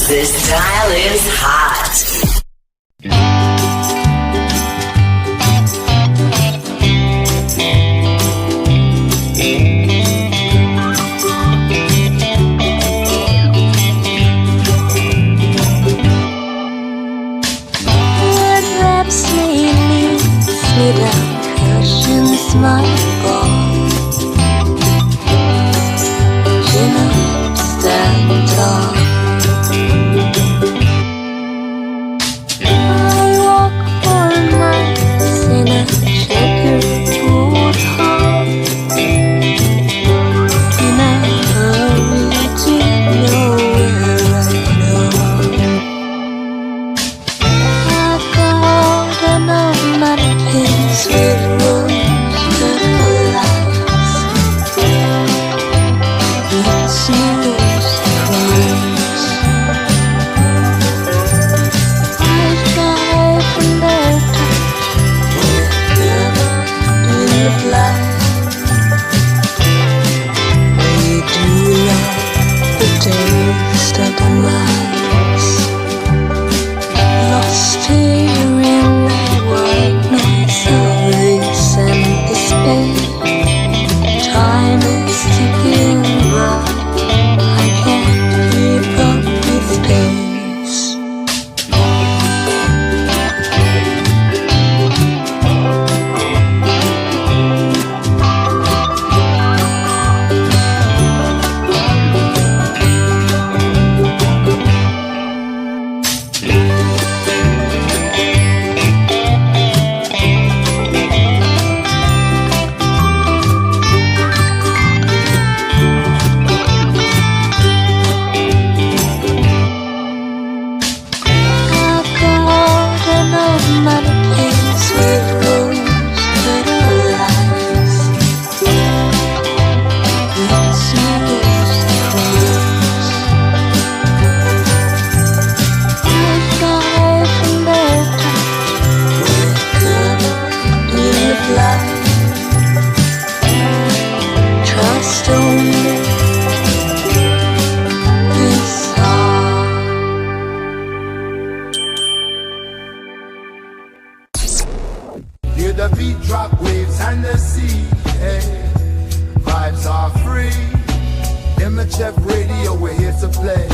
This style is hot. My fault. Chin up, stand tall. I walk for miles in a checkerboard hall, in a hurry to nowhere I got enough mannequins with rooms. Emmachev radio, we're here to play.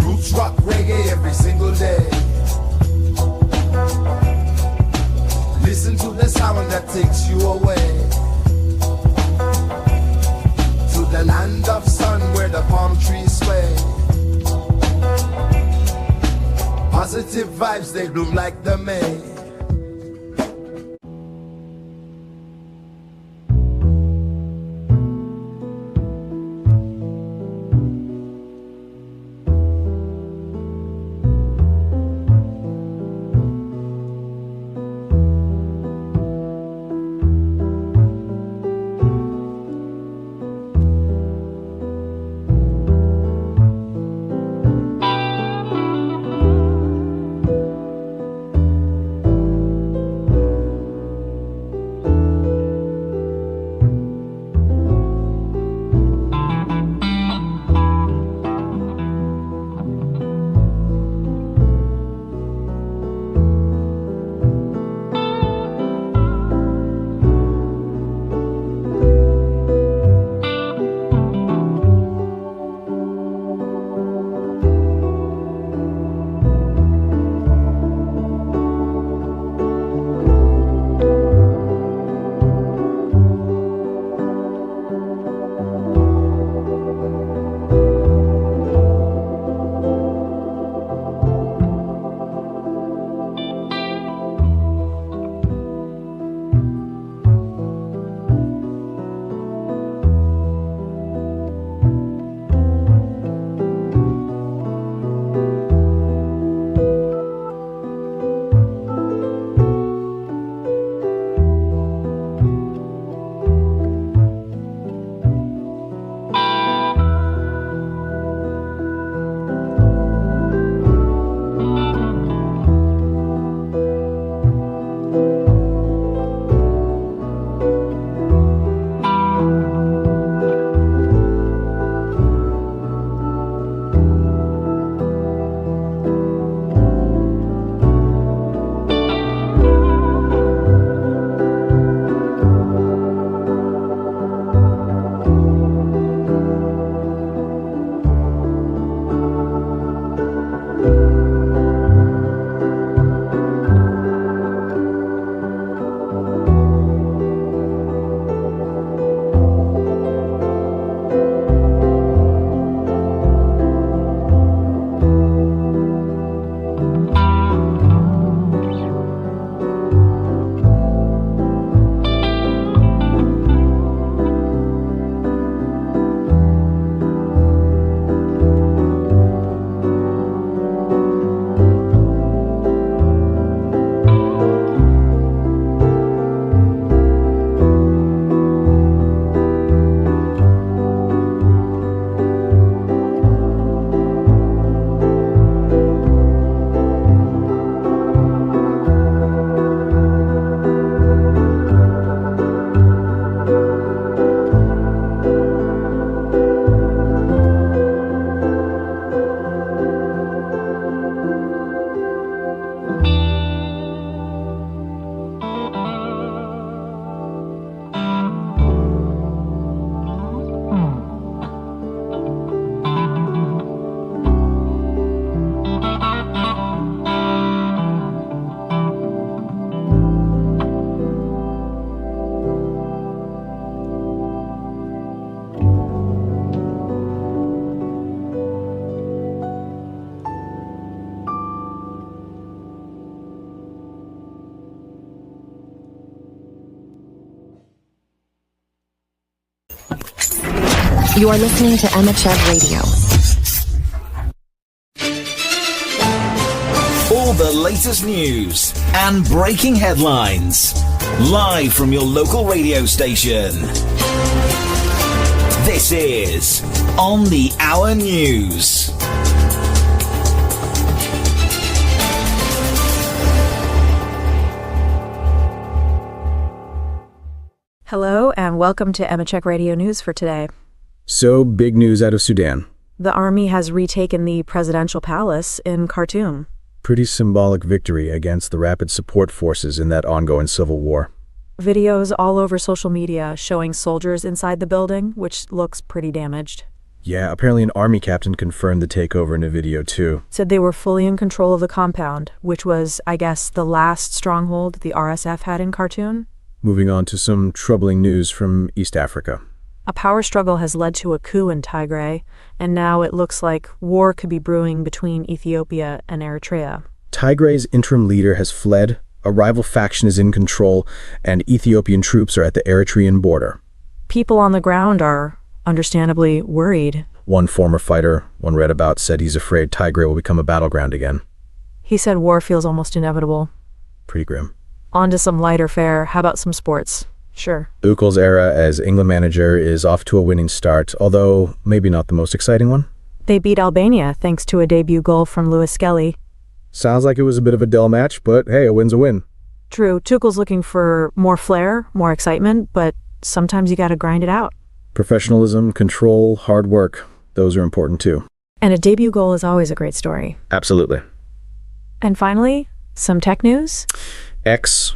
Roots rock reggae every single day. Listen to the sound that takes you away to the land of sun where the palm trees sway. Positive vibes, they bloom like the May. You are listening to Emmachev Radio. All the latest news and breaking headlines, live from your local radio station. This is On the Hour News. Hello and welcome to Emmachev Radio News for today. So, big news out of Sudan. The army has retaken the presidential palace in Khartoum. Pretty symbolic victory against the rapid support forces in that ongoing civil war. Videos all over social media showing soldiers inside the building, which looks pretty damaged. Yeah, apparently an army captain confirmed the takeover in a video too. Said they were fully in control of the compound, which was, I guess, the last stronghold the RSF had in Khartoum. Moving on to some troubling news from East Africa. A power struggle has led to a coup in Tigray, and now it looks like war could be brewing between Ethiopia and Eritrea. Tigray's interim leader has fled, a rival faction is in control, and Ethiopian troops are at the Eritrean border. People on the ground are, understandably, worried. One former fighter one read about said he's afraid Tigray will become a battleground again. He said war feels almost inevitable. Pretty grim. On to some lighter fare. How about some sports? Sure. Tuchel's era as England manager is off to a winning start, although maybe not the most exciting one. They beat Albania thanks to a debut goal from Lewis Skelly. Sounds like it was a bit of a dull match, but hey, a win's a win. True, Tuchel's looking for more flair, more excitement, but sometimes you gotta grind it out. Professionalism, control, hard work, those are important too. And a debut goal is always a great story. Absolutely. And finally, some tech news. X,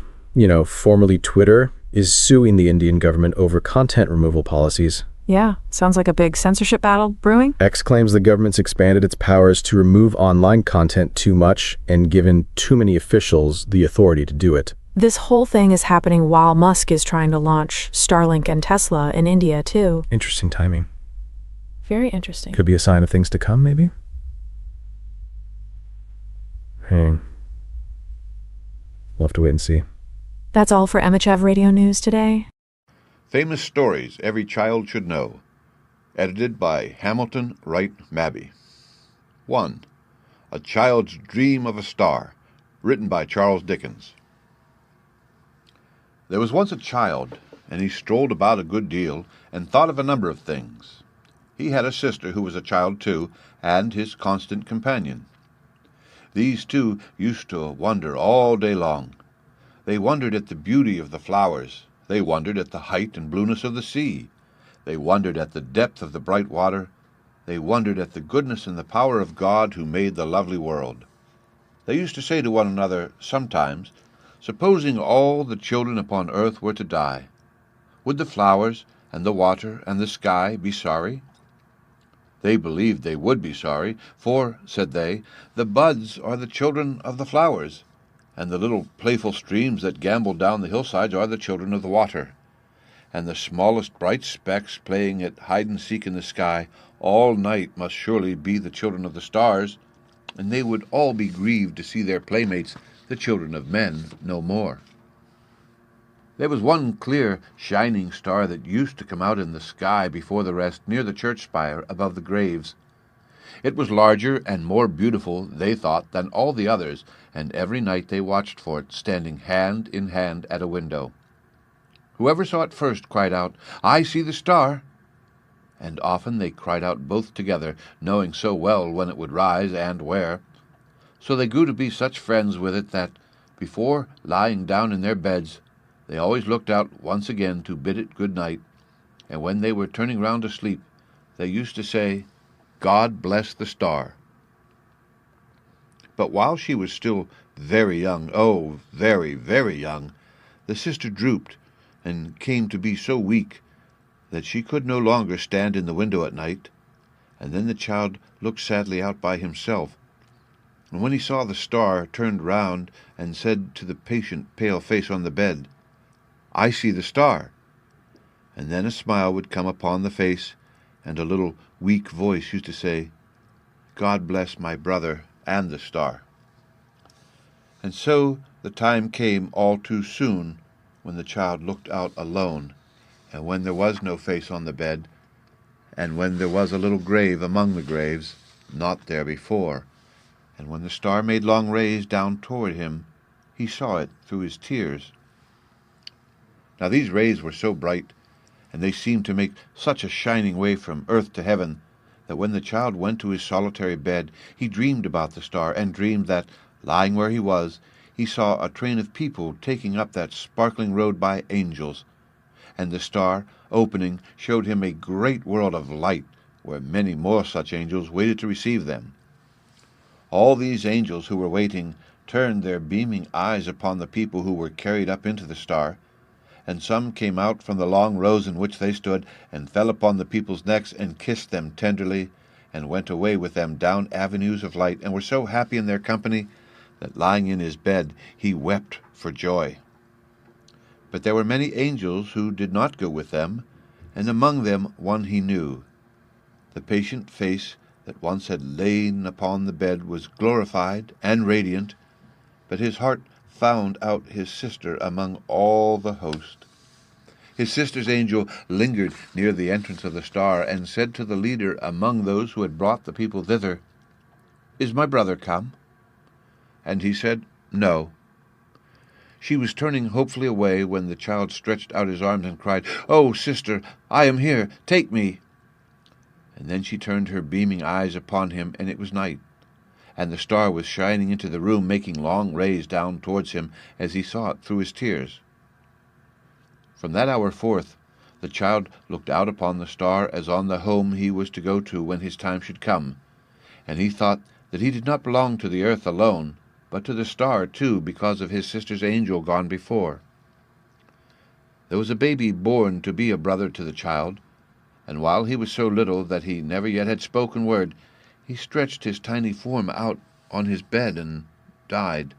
formerly Twitter, is suing the Indian government over content removal policies. Yeah, sounds like a big censorship battle brewing. X claims the government's expanded its powers to remove online content too much and given too many officials the authority to do it. This whole thing is happening while Musk is trying to launch Starlink and Tesla in India, too. Interesting timing. Very interesting. Could be a sign of things to come, maybe? Hey. We'll have to wait and see. That's all for Emmachev Radio News today. Famous Stories Every Child Should Know. Edited by Hamilton Wright Mabby. 1. A Child's Dream of a Star. Written by Charles Dickens. There was once a child, and he strolled about a good deal and thought of a number of things. He had a sister who was a child too, and his constant companion. These two used to wonder all day long. They wondered at the beauty of the flowers. They wondered at the height and blueness of the sea. They wondered at the depth of the bright water. They wondered at the goodness and the power of God who made the lovely world. They used to say to one another sometimes, supposing all the children upon earth were to die, would the flowers and the water and the sky be sorry? They believed they would be sorry, for, said they, the buds are the children of the flowers, and the little playful streams that gambol down the hillsides are the children of the water, and the smallest bright specks playing at hide-and-seek in the sky all night must surely be the children of the stars, and they would all be grieved to see their playmates, the children of men, no more. There was one clear, shining star that used to come out in the sky before the rest near the church spire above the graves. It was larger and more beautiful, they thought, than all the others, and every night they watched for it, standing hand in hand at a window. Whoever saw it first cried out, "I see the star!" And often they cried out both together, knowing so well when it would rise and where. So they grew to be such friends with it that, before lying down in their beds, they always looked out once again to bid it good night, and when they were turning round to sleep, they used to say, "God bless the star." But while she was still very young, oh, very, very young, the sister drooped and came to be so weak that she could no longer stand in the window at night, and then the child looked sadly out by himself, and when he saw the star, turned round and said to the patient, pale face on the bed, "I see the star." And then a smile would come upon the face, and a little weak voice used to say, "God bless my brother and the star." And so the time came all too soon when the child looked out alone, and when there was no face on the bed, and when there was a little grave among the graves, not there before. And when the star made long rays down toward him, he saw it through his tears. Now these rays were so bright, and they seemed to make such a shining way from earth to heaven, that when the child went to his solitary bed, he dreamed about the star, and dreamed that, lying where he was, he saw a train of people taking up that sparkling road by angels, and the star, opening, showed him a great world of light, where many more such angels waited to receive them. All these angels who were waiting turned their beaming eyes upon the people who were carried up into the star, and some came out from the long rows in which they stood, and fell upon the people's necks, and kissed them tenderly, and went away with them down avenues of light, and were so happy in their company that, lying in his bed, he wept for joy. But there were many angels who did not go with them, and among them one he knew. The patient face that once had lain upon the bed was glorified and radiant, but his heart found out his sister among all the host. His sister's angel lingered near the entrance of the star, and said to the leader among those who had brought the people thither, "Is my brother come?" And he said, "No." She was turning hopefully away when the child stretched out his arms and cried, "Oh, sister, I am here, take me." And then she turned her beaming eyes upon him, and it was night, and the star was shining into the room, making long rays down towards him as he saw it through his tears. From that hour forth, the child looked out upon the star as on the home he was to go to when his time should come, and he thought that he did not belong to the earth alone, but to the star too, because of his sister's angel gone before. There was a baby born to be a brother to the child, and while he was so little that he never yet had spoken word, he stretched his tiny form out on his bed and died.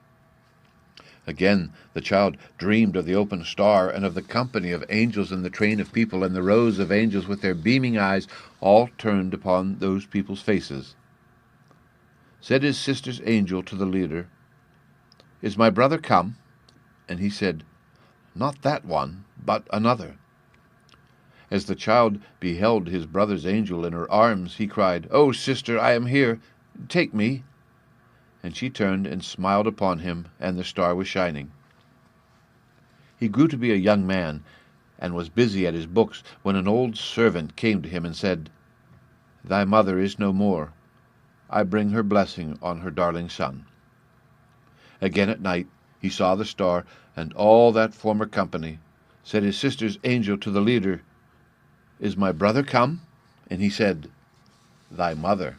Again the child dreamed of the open star, and of the company of angels and the train of people, and the rows of angels with their beaming eyes all turned upon those people's faces. Said his sister's angel to the leader, "Is my brother come?" And he said, "Not that one, but another." As the child beheld his brother's angel in her arms, he cried, "Oh, sister, I am here, take me." And she turned and smiled upon him, and the star was shining. He grew to be a young man, and was busy at his books, when an old servant came to him and said, "Thy mother is no more. I bring her blessing on her darling son." Again at night he saw the star, and all that former company. Said his sister's angel to the leader, "Is my brother come?" And he said, "Thy mother."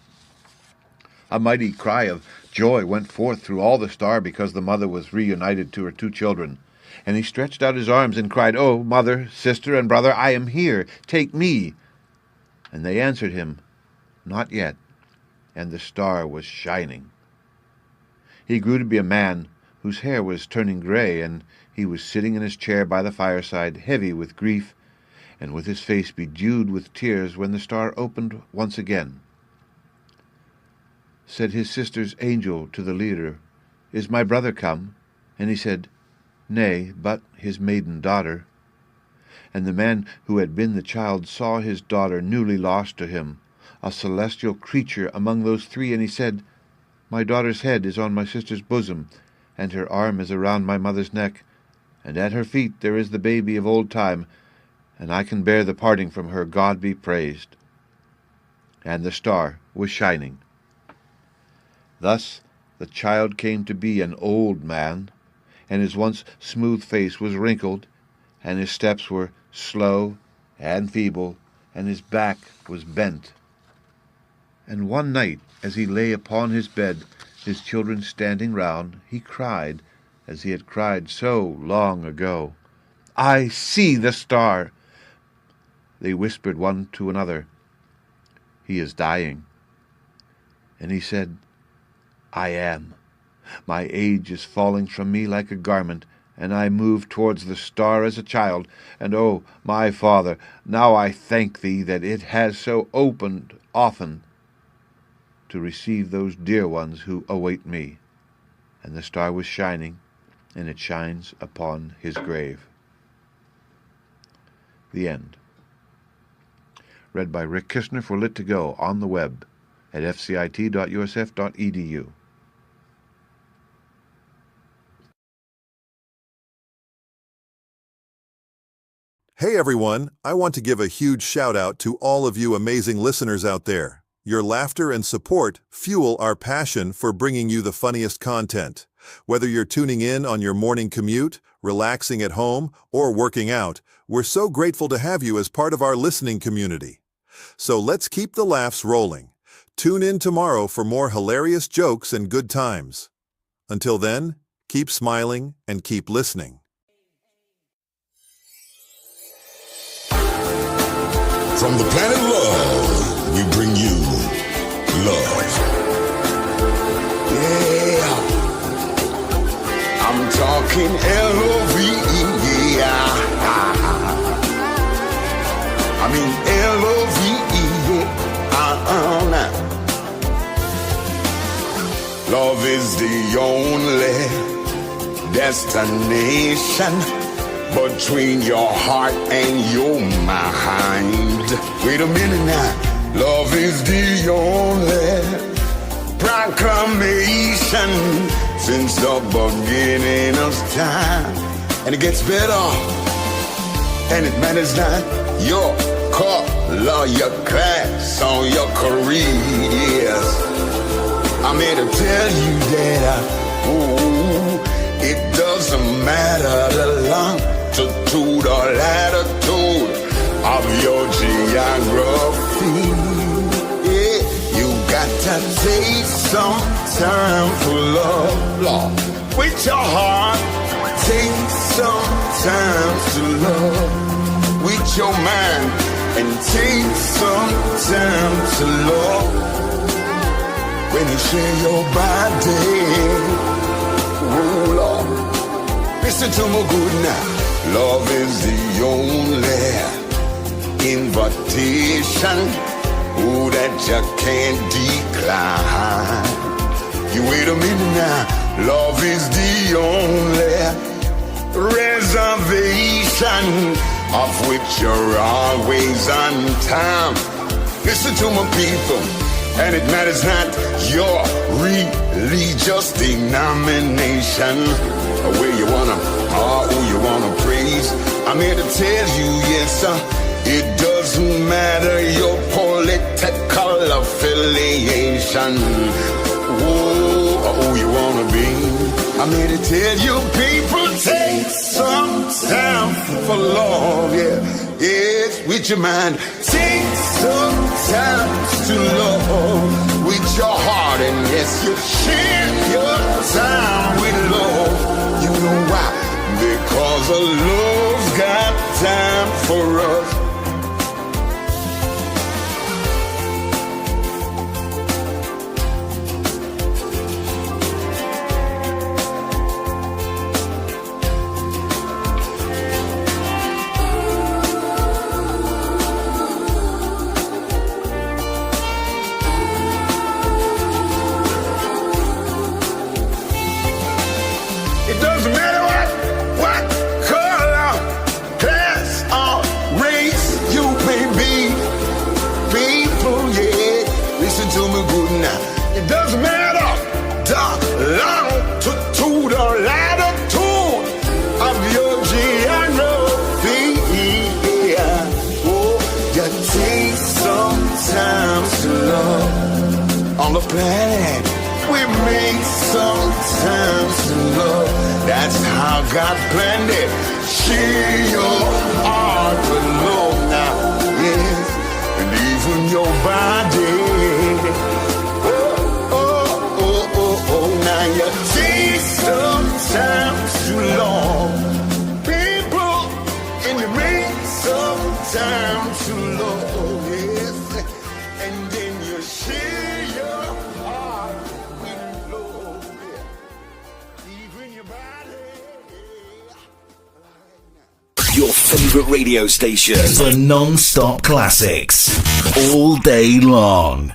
A mighty cry of joy went forth through all the star, because the mother was reunited to her two children. And he stretched out his arms and cried, "Oh, mother, sister, and brother, I am here, take me." And they answered him, "Not yet." And the star was shining. He grew to be a man whose hair was turning gray, and he was sitting in his chair by the fireside, heavy with grief, and with his face bedewed with tears, when the star opened once again. Said his sister's angel to the leader, "Is my brother come?" And he said, "Nay, but his maiden daughter." And the man who had been the child saw his daughter newly lost to him, a celestial creature among those three, and he said, "My daughter's head is on my sister's bosom, and her arm is around my mother's neck, and at her feet there is the baby of old time, and I can bear the parting from her, God be praised." And the star was shining. Thus the child came to be an old man, and his once smooth face was wrinkled, and his steps were slow and feeble, and his back was bent. And one night, as he lay upon his bed, his children standing round, he cried, as he had cried so long ago, "I see the star!" They whispered one to another, "He is dying." And he said, "I am. My age is falling from me like a garment, and I move towards the star as a child. And, oh, my Father, now I thank thee that it has so opened often to receive those dear ones who await me." And the star was shining, and it shines upon his grave. The end. read by Rick Kistner for Lit to Go on the web at fcit.usf.edu. Hey everyone, I want to give a huge shout out to all of you amazing listeners out there. Your laughter and support fuel our passion for bringing you the funniest content. Whether you're tuning in on your morning commute, relaxing at home, or working out, we're so grateful to have you as part of our listening community. So let's keep the laughs rolling. Tune in tomorrow for more hilarious jokes and good times. Until then, keep smiling and keep listening. From the planet Love, we bring you love. Yeah, I'm talking L-O-V-E, yeah. I mean L-O-V-E, now. Love is the only destination between your heart and your mind. Wait a minute now. Love is the only proclamation since the beginning of time. And it gets better. And it matters not your color, your class, or your career. I'm here to tell you that it doesn't matter the longitude or latitude of your geography. Yeah, you got to take some time for love with your heart. Take some time to love with your mind, and take some time to love when you share your body. Oh Lord, listen to me good now. Love is the only invitation, that you can't decline. You wait a minute now. Love is the only reservation of which you're always on time. Listen to my people, and it matters not your religious denomination, or where you wanna, or who you wanna praise. I'm here to tell you, yes sir, it doesn't matter your political affiliation, or who you wanna be. I'm here to tell you people, take some time for love, yeah. Yes, with your mind. Take some time to love with your heart, and yes, you share your time with love. You know why? Because a love's got time for us. It doesn't matter what color, class, or race you may be. People, yeah, listen to me good now. It doesn't matter the longitude or latitude of your geography. Yeah. Oh, you take some time to love on the planet. We make some time to love. That's how God planned it. Share your heart with love now, yes, and even your body. Oh, oh, oh, oh, oh. Now you take some time to love people, and you make some time to love, yes, and then you share your heart. Your favorite radio station for non-stop classics all day long.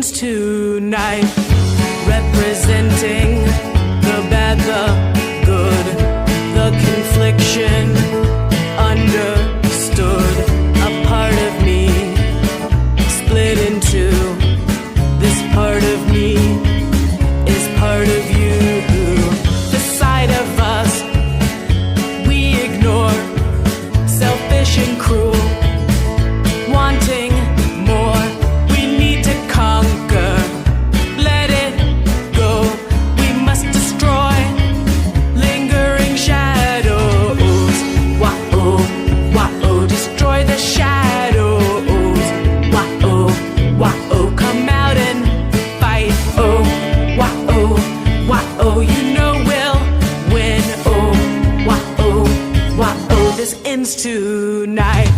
ends tonight, representing the bad, the good, the confliction understood. A part of me split in two. This part of me is part of you. The side of us we ignore, selfish and cruel, wanting more. We need to conquer, let it go. We must destroy lingering shadows. Wah-oh, wah-oh, destroy the shadows. Wah-oh, wah-oh, come out and fight. Oh, wah-oh, wah-oh, you know we'll win. Oh, wah-oh, wah-oh, this ends tonight.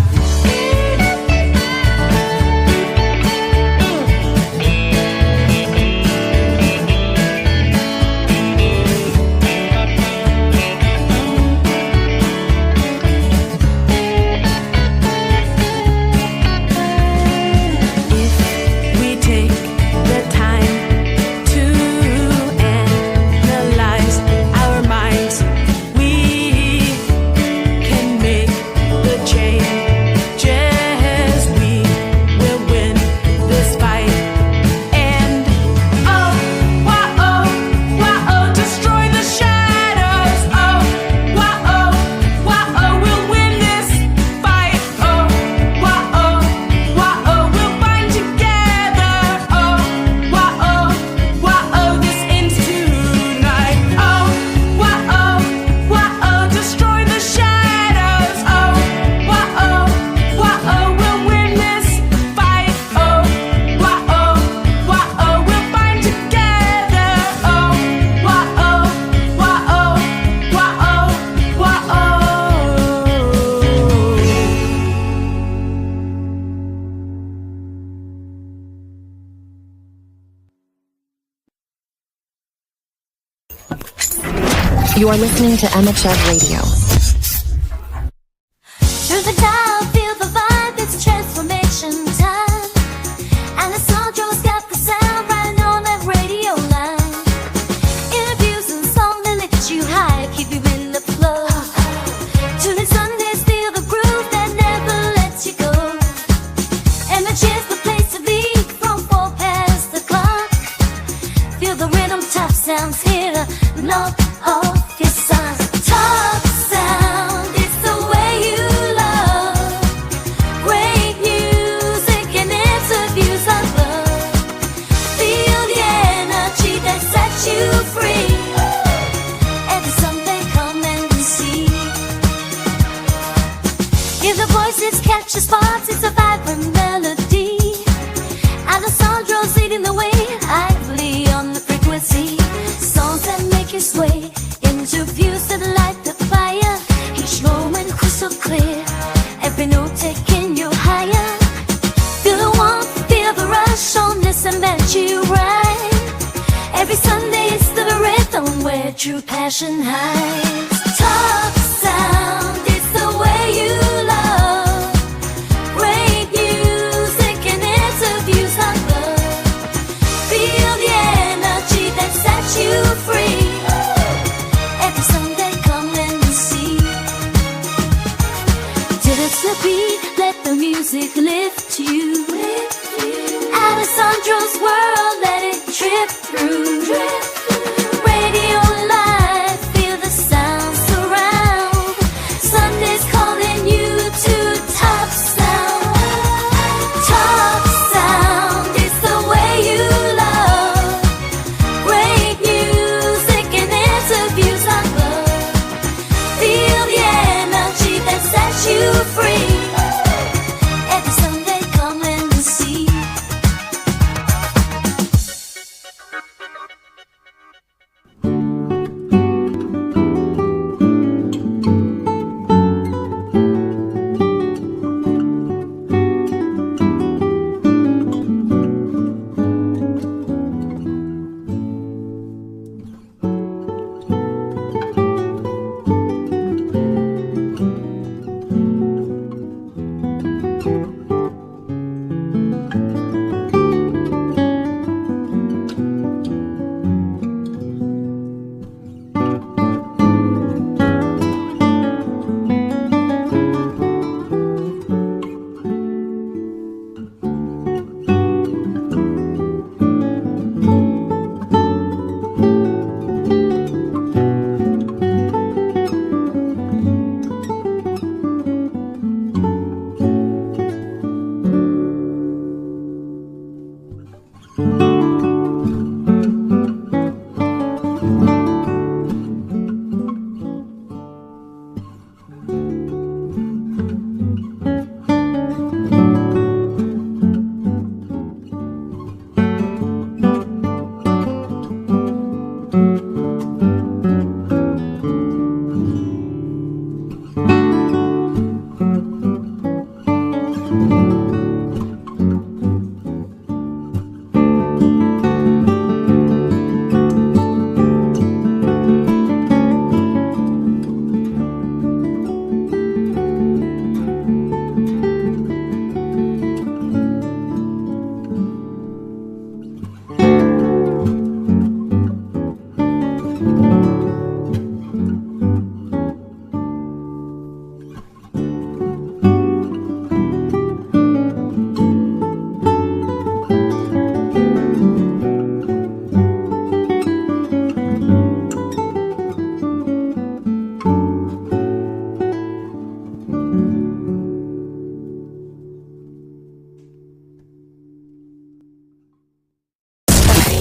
You are listening to Emmachev Radio. Through the dial, feel the vibe, it's transformation time. And the Sandro's got the sound right on that radio line. Interviews and songs that lift you high, keep you in the flow. Tune in Sundays, feel the groove that never lets you go. Emachev's the place to be from 4 past the clock. Feel the rhythm, top sounds here to knock off your socks. Top sound, it's the way you love. Great music and interviews I love. Feel the energy that sets you free. Every Sunday come and see. Hear the voices, catch the spots, it's a vibrant melody. Alessandro's leading the way, lively on the frequency. Songs that make you sway, interviews that light the fire. Each moment crystal clear, every note taking you higher. Feel the warmth, feel the rush on this and that you ride. Every Sunday it's the rhythm where true passion hides. Top sound, it's the way you love. Great music and interviews I love. Feel the energy that sets you free. Every Sunday come and see. Dance the beat, let the music lift you. Alessandro's world, let it trip through. Radio live, feel the sound surround. Sunday's calling you to top sound. Top sound is the way you love. Great music and interviews I love. Feel the energy that sets you free. Every Sunday come and see.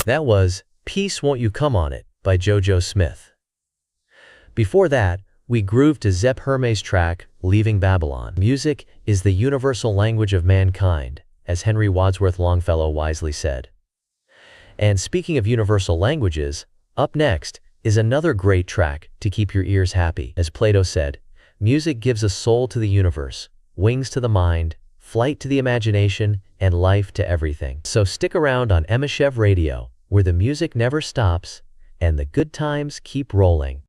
That was Peace Won't You Come On It by JoJo Smith. Before that, we grooved to Zep Hermes' track, Leaving Babylon. Music is the universal language of mankind, as Henry Wadsworth Longfellow wisely said. And speaking of universal languages, up next is another great track to keep your ears happy. As Plato said, music gives a soul to the universe, wings to the mind, flight to the imagination, and life to everything. So stick around on Emmachev Radio, where the music never stops and the good times keep rolling.